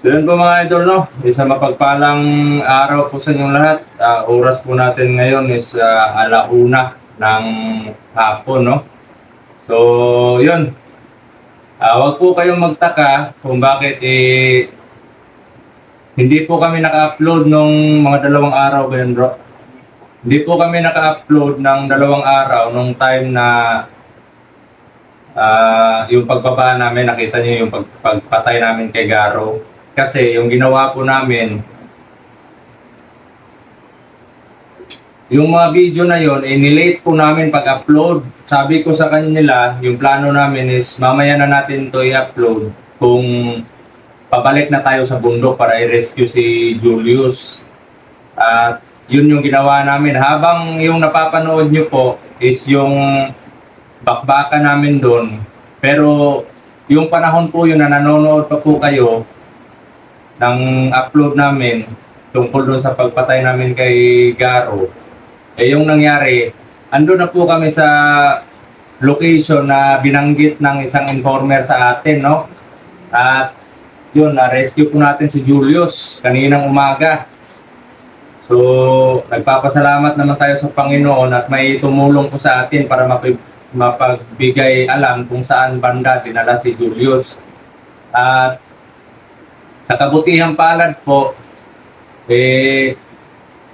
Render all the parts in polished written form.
So yun po mga idol, no? Isa mapagpalang araw po sa inyong lahat. Oras po natin ngayon is alauna ng hapon, no? So yun, wag po kayong magtaka kung bakit hindi po kami naka-upload nung mga 2 araw ba yun, bro? Hindi po kami naka-upload ng 2 araw nung time na yung pagbaba namin, nakita niyo yung pagpatay namin kay Garo. Kasi yung ginawa po namin, yung mga video na yon, nilate po namin pag-upload. Sabi ko sa kanila, yung plano namin is mamaya na natin to i-upload kung pabalik na tayo sa bundok para i-rescue si Julius. At yun yung ginawa namin. Habang yung napapanood nyo po is yung bakbakan namin doon. Pero yung panahon po yun na nanonood pa po kayo ng upload namin tungkol doon sa pagpatay namin kay Garo, yung nangyari, ando na po kami sa location na binanggit ng isang informer sa atin, no? At yun, na-rescue po natin si Julius kaninang umaga. So, nagpapasalamat naman tayo sa Panginoon at may tumulong po sa atin para mapagbigay alam kung saan banda dinala si Julius. At sa kabutihang palad po,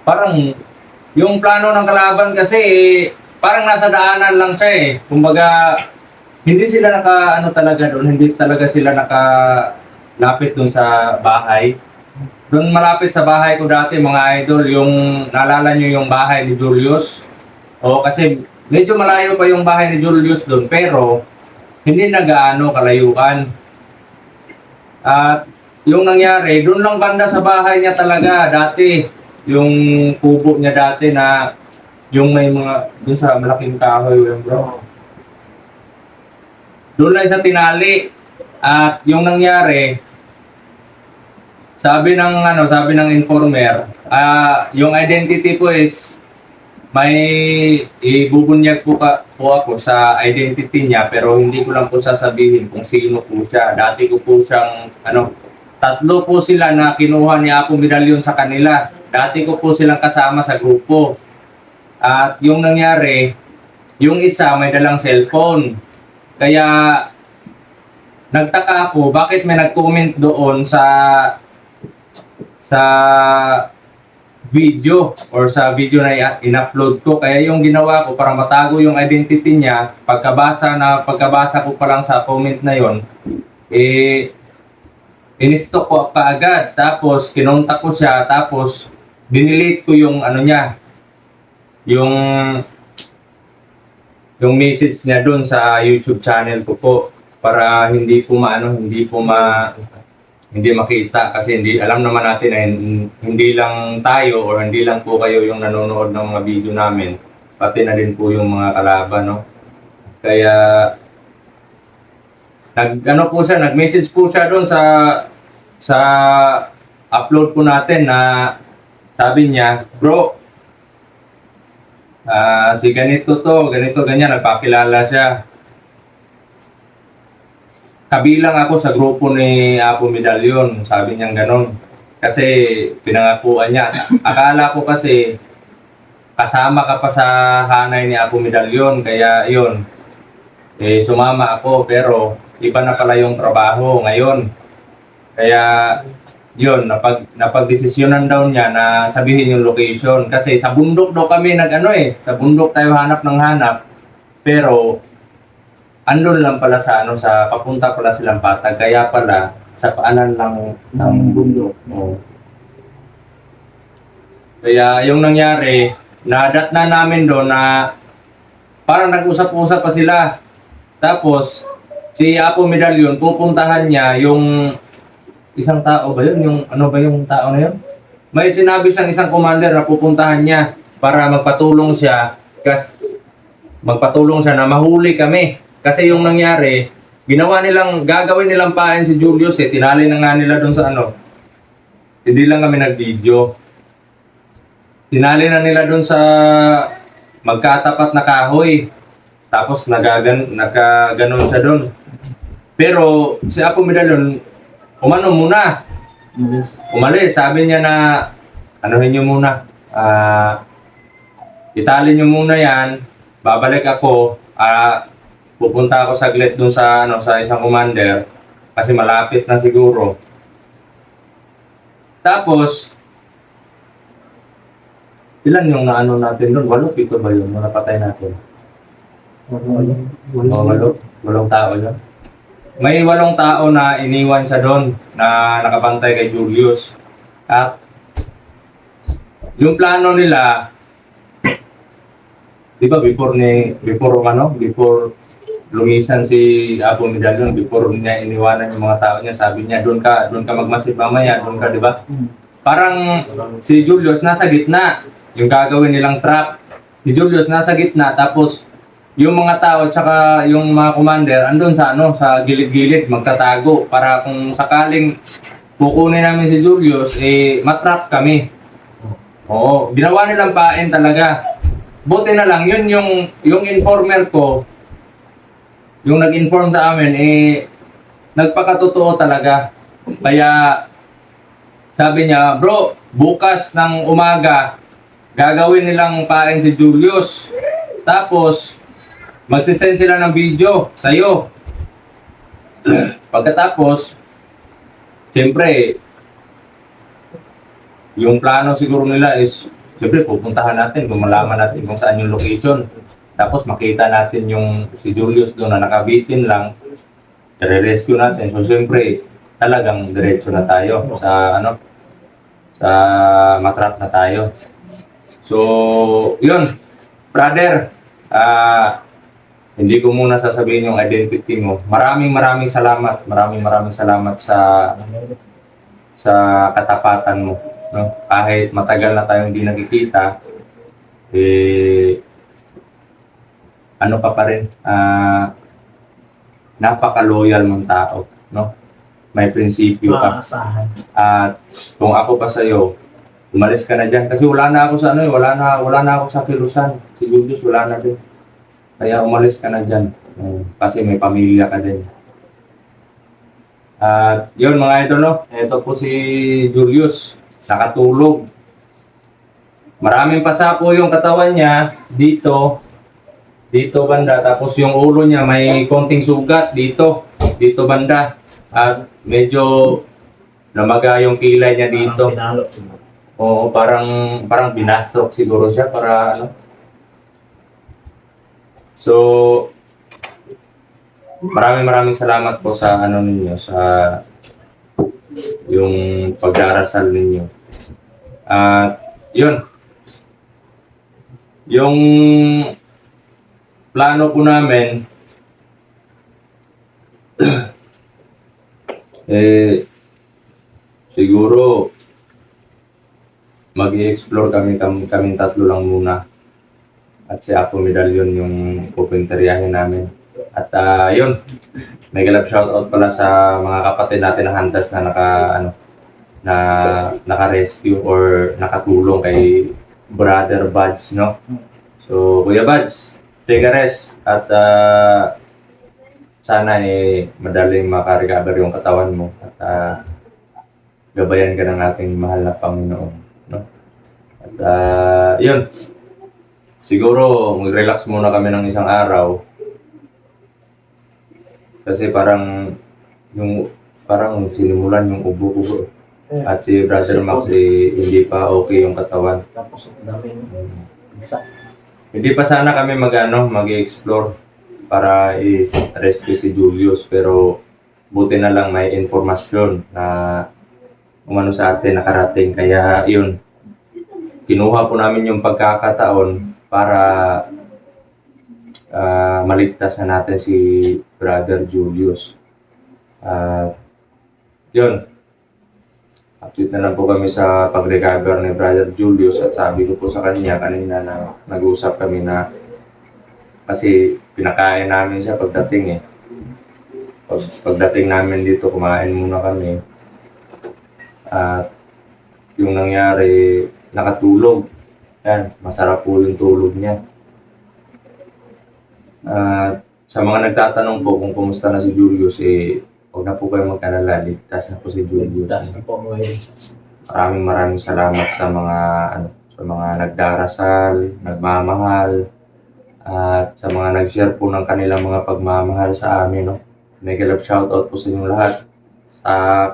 parang yung plano ng kalaban kasi parang nasa daanan lang siya eh. Kumbaga, hindi sila talaga doon, hindi talaga sila nakalapit doon sa bahay. Doon malapit sa bahay ko dati mga idol, yung naalala nyo yung bahay ni Julius. O kasi medyo malayo pa yung bahay ni Julius doon, pero hindi na gaano kalayuan. At yung nangyari, doon lang banda sa bahay niya talaga dati, yung kubo niya dati na yung may mga, doon sa malaking kahoy yung bro. Doon lang sa tinali. At yung nangyari, sabi ng informer, yung identity po is may ibubunyag po ako sa identity niya pero hindi ko lang po sasabihin kung sino po siya. Dati ko po siyang 3 po sila na kinuha ni Apo Medalyon sa kanila. Dati ko po silang kasama sa grupo. At yung nangyari, yung isa may dalang cellphone. Kaya nagtaka ako bakit may nag-comment doon sa video or sa video na in-upload ko. Kaya yung ginawa ko para matago yung identity niya, pagkabasa ko pa lang sa comment na yon, in-stock ko kaagad. Tapos kinontak ko siya, tapos dinelete ko yung niya, yung message niya doon sa YouTube channel ko po para hindi makita kasi alam naman natin na hindi lang tayo or hindi lang po kayo yung nanonood ng mga video namin, pati na din po yung mga kalaban, no? Kaya nag-message po siya doon sa upload po natin na sabi niya, bro, si ganito ganyan, nagpakilala siya. Kabilang ako sa grupo ni Apo Medalyon, sabi niya ganon. Kasi pinangakuan niya. Akala ko kasi kasama ka pa sa hanay ni Apo Medalyon, kaya yun, sumama ako pero iba na pala yung trabaho ngayon. Kaya yun, napagdesisyonan daw niya na sabihin yung location. Kasi sa bundok daw kami sa bundok tayo hanap ng hanap. Pero andun lang pala sa papunta pala silang Patag, kaya pala sa paanan lang ng bundok. Kaya yung nangyari, nadat na namin doon na parang nag-usap-usap pa sila. Tapos si Apo Medalyon, pupuntahan niya yung isang tao ba yun? Yung ba yung tao na yun? May sinabi siyang isang commander na pupuntahan niya para magpatulong siya na mahuli kami. Kasi yung nangyari, gagawin nilang pain si Julius tinali na nga nila doon sa Hindi lang kami nag-video. Tinali na nila doon sa magkatapat na kahoy. Tapos nagaganon siya doon. Pero si Apo Medalyon, umano muna. Umalis, sabi niya na, anuhin niyo muna, italin niyo muna yan, babalik ako, pupunta ako saglit dun sa, sa isang commander, kasi malapit na siguro. Tapos, ilan yung naano natin doon? 8, 7 ba yun? Mga patay natin. Walong tao yun. May 8 tao na iniwan siya doon na nakabantay kay Julius. At yung plano nila, di ba before lumisan si Apo Medallion, before niya iniwanan yung mga tao niya, sabi niya, doon ka magmasid mamaya, doon ka, di ba? Parang si Julius nasa gitna, yung gagawin nilang trap. Si Julius nasa gitna, tapos yung mga tao tsaka yung mga commander andun sa sa gilid-gilid magtatago para kung sakaling kukunin namin si Julius matrap kami. Oo, ginawa nilang pain talaga. Buti na lang yun yung informer ko, yung nag-inform sa amin nagpakatotoo talaga. Kaya sabi niya, bro, bukas ng umaga gagawin nilang pain si Julius. Tapos magsisend sila ng video sa'yo. Pagkatapos, siyempre, yung plano siguro nila is, siyempre, pupuntahan natin kung malaman natin kung saan yung location. Tapos makita natin yung si Julius doon na nakabitin lang, i-rescue natin. So, siyempre, talagang diretso na tayo sa, sa matrap na tayo. So, yun, brother, hindi ko muna sasabihin yung identity mo. Maraming salamat. Maraming salamat sa katapatan mo. No? Kahit matagal na tayong hindi nakikita, ano pa rin, napaka-loyal mong tao. No? May prinsipyo ka. At kung ako pa sa'yo, umalis ka na dyan. Kasi wala na ako sa wala na ako sa Kilusan. Si Julius wala na din. Kaya umalis ka na dyan. Kasi may pamilya ka din. At yun mga idol, ito po si Julius. Nakatulog. Maraming pasa po yung katawan niya. Dito banda. Tapos yung ulo niya may konting sugat dito. Dito banda. At medyo namaga yung kilay niya dito. Oo, parang binastroke siguro siya para So, maraming salamat po sa ninyo, sa yung pag-darasal ninyo. At yun, yung plano po namin siguro mag-i-explore kaming tatlo lang muna. At si Apo Medallion yung pupinteryahin namin. At yun, may galap shoutout pala sa mga kapatid natin na hunters na naka-rescue or nakatulong kay Brother Buds, no? So, Kuya Buds, take a rest at sana madaling makarecover yung katawan mo at gabayan ka ng ating mahal na Panginoon, no? At yun, siguro mag-relax muna kami ng isang araw kasi parang sinimulan yung ubo-ubo. At si Brother Max hindi pa okay yung katawan. Tapos ang daming isa. Hindi pa sana kami mag-explore para i-rescue si Julius, pero buti na lang may informasyon na umano sa atin nakarating. Kaya yun, kinuha po namin yung pagkakataon para maligtas na natin si Brother Julius. Yun, update na lang po kami sa pag-recover ni Brother Julius at sabi ko po sa kanya kanina na nag-usap kami na kasi pinakain namin siya pagdating Pagdating namin dito, kumain muna kami. At yung nangyari, nakatulog. Yan, masarap po yung tulog niya. Sa mga nagtatanong po kung kumusta na si Julius, huwag na po kayong mag-alala, ligtas na po si Julius. Ligtas na po mga idol. Maraming salamat sa mga sa mga nagdarasal, nagmamahal, at sa mga nag-share po ng kanilang mga pagmamahal sa amin, no. Mega love shoutout po sa inyong lahat.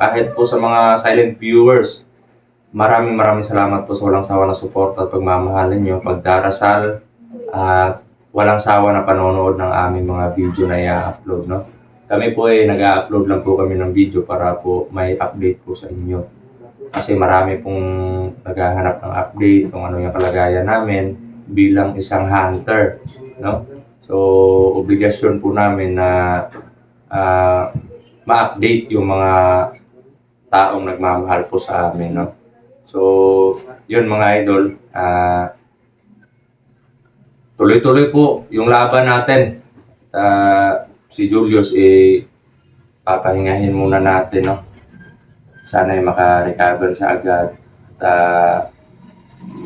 Kahit po sa mga silent viewers, maraming salamat po sa walang sawa na suporta at pagmamahal ninyo, pagdarasal, at walang sawa na panonood ng aming mga video na i-upload, no. Kami po ay nag-upload lang po kami ng video para po may update po sa inyo. Kasi marami pong naghahanap ng update kung ano yung kalagayan namin bilang isang hunter, no? So, obligasyon po namin na ma-update yung mga taong nagmamahal po sa amin, no? So, yun mga idol, tuloy-tuloy po yung laban natin. Si Julius, papahingahin muna natin, no? Sana ay maka-recover siya agad. At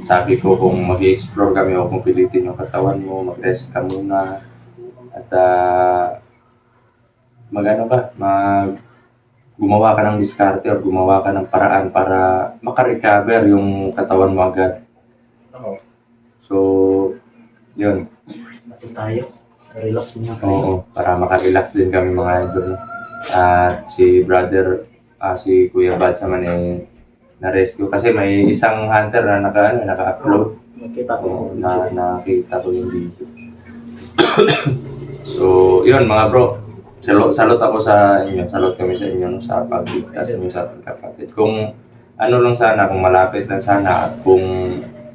sabi ko kung mag-i-explore kami o kung pilitin yung katawan mo, mag-rest ka muna. At gumawa ka ng diskarte o gumawa ka ng paraan para maka-recover yung katawan mo agad. Oo. So, yun. Natin tayo. Relax muna tayo. Oo, para maka-relax din kami mga idol. At si Kuya Bad naman na-rescue kasi may isang hunter na naka-upload. Nakita ko. Nakita ko yung video. So, yun mga bro. Salot ako sa inyo. Salot kami sa inyo sa pagligtas niyo sa ating kapatid. Kung ano lang sana, kung malapit lang sana at kung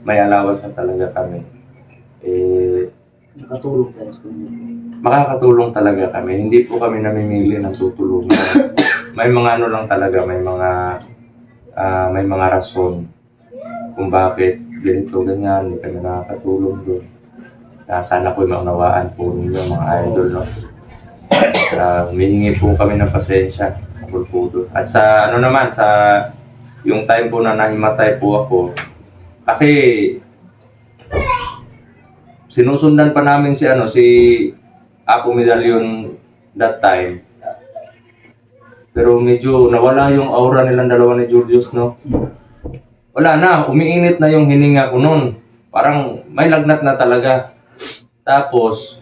may alawas na talaga kami, Nakatulong tayo sa inyo. makakatulong talaga kami. Hindi po kami namimili ng tutulungan. May mga lang talaga, may mga rason kung bakit ganito, ganyan, hindi kami nakakatulong doon. Sana po'y maunawaan po ninyo mga idol, no? Humihingi po kami ng pasensya po doon. At sa yung time po na nahimatay po ako, kasi sinusundan pa namin si Apo Medallion that time. Pero medyo nawala yung aura nilang dalawa ni Julius, no? Wala na, umiinit na yung hininga ko noon. Parang may lagnat na talaga. Tapos,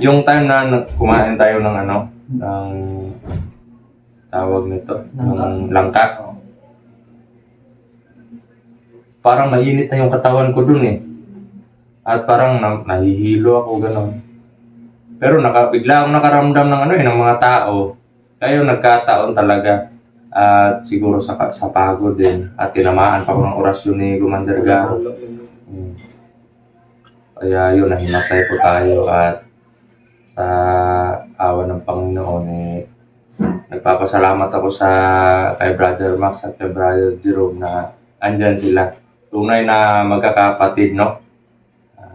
yung time na kumain tayo ng ng tawag nito, ng langka. Parang mainit na yung katawan ko dun eh. At parang nahihilo ako, gano'n. Pero bigla akong nakaramdam ng mga tao. Kaya nagkataon talaga. At siguro sa pagod din. At tinamaan pa ko ng orasyon ni Commander Garo. Kaya yun, nahimatay po tayo. At sa awa ng Panginoon, nagpapasalamat ako kay Brother Max at kay Brother Jerome na andyan sila. Tunay na magkakapatid, no?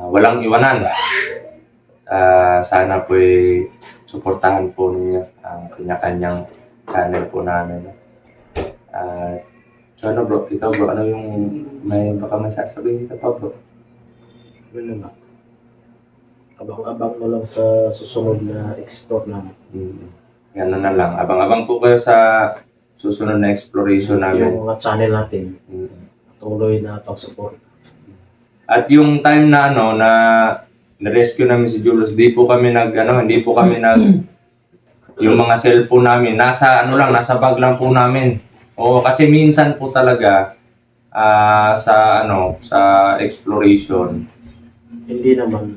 Walang iwanan. Sana po suportahan po ninyo ang kanya-kanyang channel po namin. So bro, ikaw bro, ano yung baka may sasabihin ka pa bro? Ano na? Abang-abang na lang sa susunod na explore namin. Gano'n na lang. Abang-abang po kayo sa susunod na exploration namin. Yung mga channel natin, tuloy na pag-support. At yung time na na-rescue namin si Julius, hindi po kami yung mga cellphone namin, nasa bag lang po namin. Oo, kasi minsan po talaga sa exploration. Hindi naman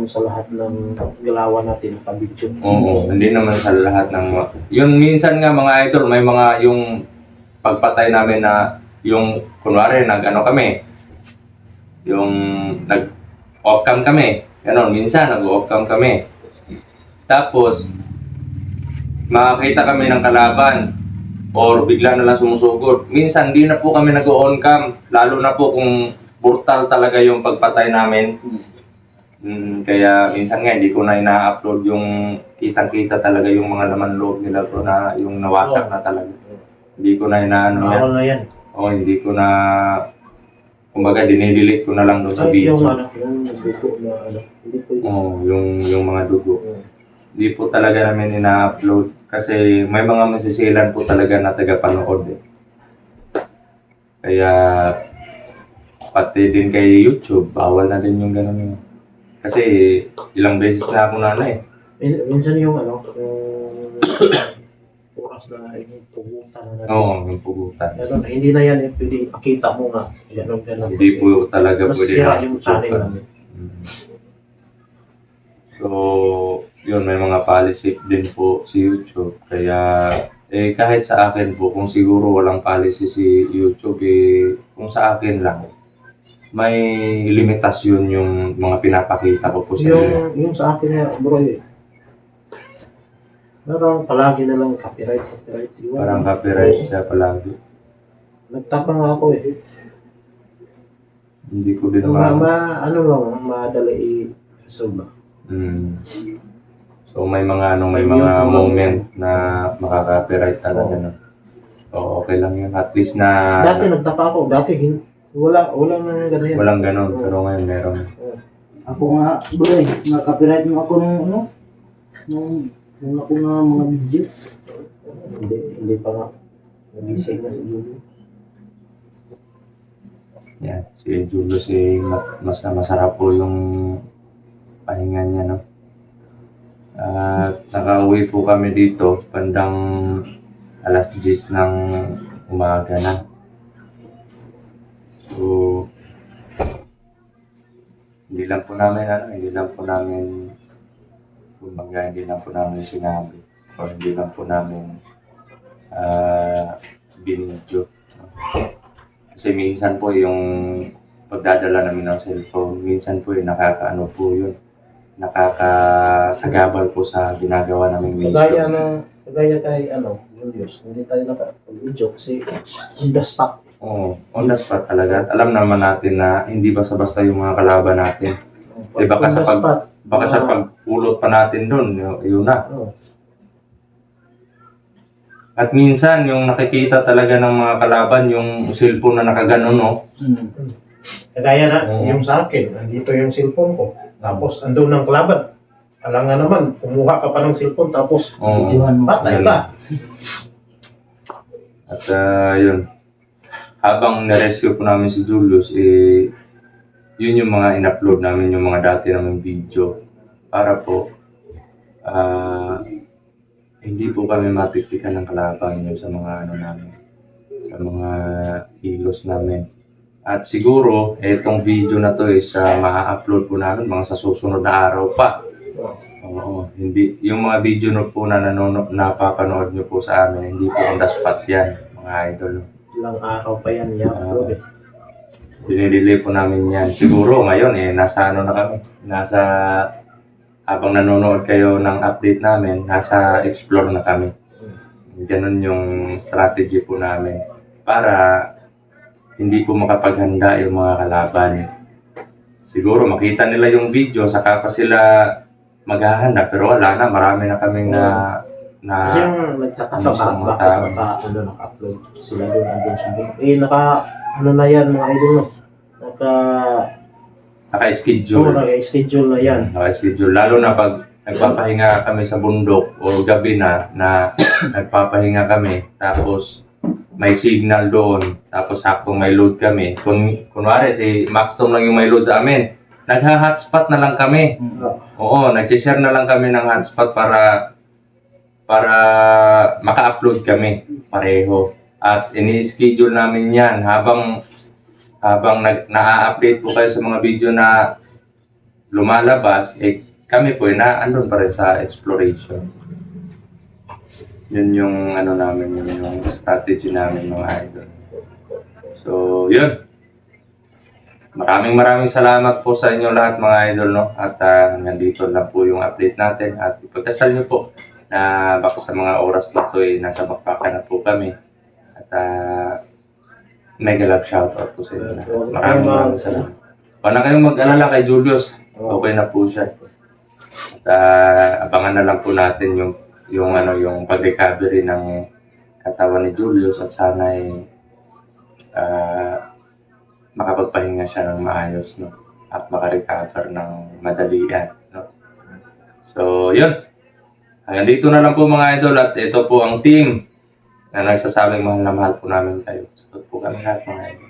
sa lahat ng galawan natin pag-video. Oo, hindi naman sa lahat ng yun minsan nga mga idol, may mga yung pagpatay namin na yung kunwari kami, yung nag-off cam kami. Ganon, minsan nag-off cam kami. Tapos, makakita kami ng kalaban or bigla na lang sumusugod. Minsan, di na po kami nag-on cam. Lalo na po kung brutal talaga yung pagpatay namin. Kaya minsan nga, hindi ko na ina-upload yung kitang-kita talaga yung mga laman loob nila bro na yung nawasak na talaga. Hindi ko na inaano yan. Bawal na yan. Oo, hindi ko na kumbaga dinidelete ko na lang doon sa video. Yung dugo na hindi po yun. Oo, yung mga dugo. Di po talaga namin ina-upload kasi may mga masisilan po talaga na taga-panood eh. Kaya pati din kay YouTube, bawal na din yung ganun. Kasi ilang beses na ako na eh. Minsan yung yung oras na yung pugutan na natin. Oo, yung pugutan. Ganun, hindi na yan pwede ipakita mo nga. Ganun. Hindi po talaga pwede masira yung na. channel namin. So, yun, may mga policy din po si YouTube. Kaya, kahit sa akin po, kung siguro walang policy si YouTube, kung sa akin lang, may limitasyon yung mga pinapakita ko po sa inyo. Yung sa akin nga, bro, parang palagi na lang copyright. Parang copyright siya palagi. Nagtaka nga ako Hindi ko din madali i-resolve ba? So may mga may mga moment na makaka-copyright talaga na. So okay lang yun. At least na Dati nagtaka ako, wala nang ganyan. walang ganun, pero ngayon meron. Ako nga, bro, na-copyright mo ako nung ako nga mga video. Hindi pa nga. Nagising na siguro. Yan, si Julius masarap po yung pahinga niya, no? At nakauwi po kami dito bandang alas 10 ng umaga na. So, hindi lang po namin sinabi o hindi lang po namin binidyo. Kasi minsan po yung pagdadala namin ng cellphone, minsan po nakakaano po yun, nakakasagabal po sa ginagawa namin mission. Kagaya kay Julius, hindi tayo nakapag-video kasi on the spot. Oo, on the spot talaga. At alam naman natin na hindi basta-basta yung mga kalaban natin. Baka sa pagpulot pa natin doon, yun na. At minsan, yung nakikita talaga ng mga kalaban, yung cellphone na nakaganon, no? Kagaya na, yung sa akin, nandito yung cellphone ko. Tapos, andun ng kalaban. Alam nga naman, kumuha ka pa ng cellphone, tapos, patay ka. At yun, habang na-rescue po namin si Julius, yun yung mga in-upload namin, yung mga dati namin video. Para po, hindi po kami matiktikan ng kalaban yun sa mga namin, sa mga kilos namin. At siguro, itong video na to is ma-upload po namin mga sa susunod na araw pa. Oo, hindi. Yung mga video na po na napapanood nyo po sa amin, hindi po on the spot yan, mga idol. Ilang araw pa yan i-upload Dinidelay po namin yan. Siguro ngayon nasa na kami. Habang nanonood kayo ng update namin, nasa explore na kami. Ganun yung strategy po namin. Para hindi po makapaghanda yung mga kalaban. Siguro makita nila yung video, saka pa sila maghahanda. Pero wala na, marami na kaming Kasi yung nagtataka bakit naka-upload sila doon, andun sa doon. Na yan mga idol, no? Naka-schedule. Naka-schedule na yan. Naka-schedule. Lalo na pag nagpapahinga kami sa bundok o gabi na nagpapahinga kami, tapos may signal doon, tapos sakto may load kami. Kunwari si Maxton lang yung may load sa amin, nagha-hotspot na lang kami. Oo, nag-share na lang kami ng hotspot para maka-upload kami pareho. At ini-schedule namin yan habang na-update po kayo sa mga video na lumalabas, kami po andun pa rin sa exploration. Yun yung namin, yun yung strategy namin mga idol. So, yun. Maraming salamat po sa inyo lahat mga idol, no? At nandito na po yung update natin. At ipagdasal nyo po na baka sa mga oras na ito nasa bakbakan na po kami. At mega love shoutout po sa inyo na. Maraming salamat. Huwag na kayong mag-alala kay Julius. Okay na po siya. At abangan na lang po natin yung pag-recovery ng katawan ni Julius at sana makapagpahinga siya ng maayos, no? At makarecover ng madalian, no? So, yun. Hanggang dito na lang po mga idol at ito po ang team na nagsasabing mahal na mahal po namin kayo. Sagot po kami lahat mga idol.